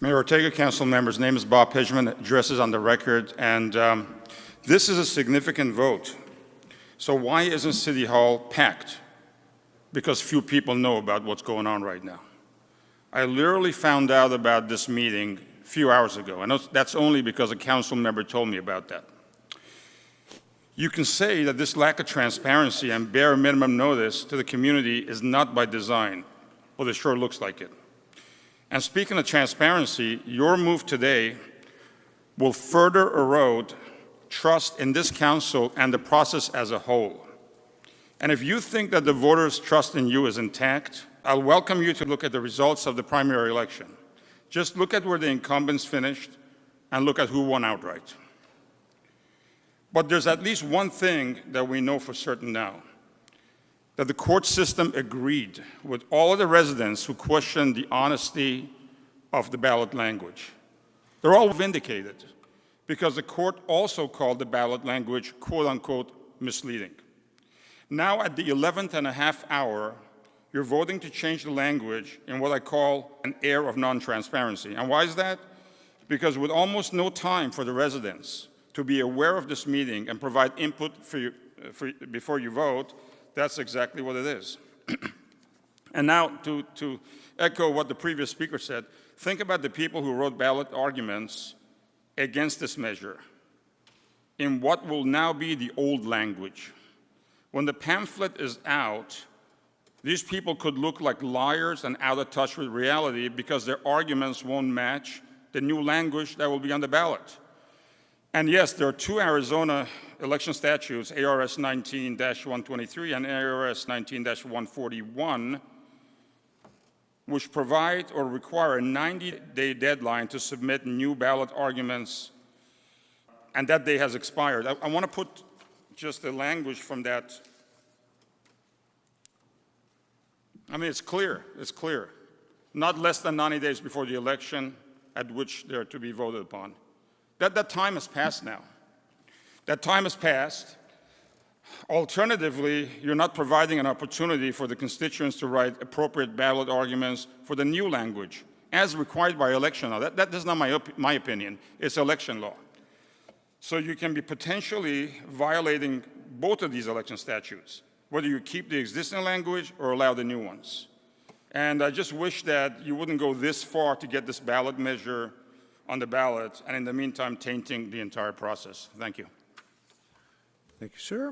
Mayor Ortega, council members, name is Bob Pejman, address is on the record, and this is a significant vote. So why isn't City Hall packed? Because few people know about what's going on right now. I literally found out about this meeting a few hours ago, and that's only because a council member told me about that. You can say that this lack of transparency and bare minimum notice to the community is not by design, but it sure looks like it. And speaking of transparency, your move today will further erode trust in this council and the process as a whole. And if you think that the voters' trust in you is intact, I'll welcome you to look at the results of the primary election. Just look at where the incumbents finished and look at who won outright. But there's at least one thing that we know for certain now, that the court system agreed with all of the residents who questioned the honesty of the ballot language. They're all vindicated because the court also called the ballot language, quote unquote, misleading. Now at the 11th and a half hour, you're voting to change the language in what I call an air of non-transparency. And why is that? Because with almost no time for the residents to be aware of this meeting and provide input before you vote, that's exactly what it is. And now, to echo what the previous speaker said, think about the people who wrote ballot arguments against this measure in what will now be the old language. When the pamphlet is out, these people could look like liars and out of touch with reality because their arguments won't match the new language that will be on the ballot. And yes, there are two Arizona election statutes, ARS 19-123 and ARS 19-141, which provide or require a 90-day deadline to submit new ballot arguments, and that day has expired. I want to put just the language from that. I mean, it's clear. Not less than 90 days before the election at which they're to be voted upon. That time has passed now. That time has passed. Alternatively, you're not providing an opportunity for the constituents to write appropriate ballot arguments for the new language, as required by election law. That is not my opinion. It's election law. So you can be potentially violating both of these election statutes, whether you keep the existing language or allow the new ones. And I just wish that you wouldn't go this far to get this ballot measure on the ballot, and in the meantime, tainting the entire process. Thank you. Thank you, sir.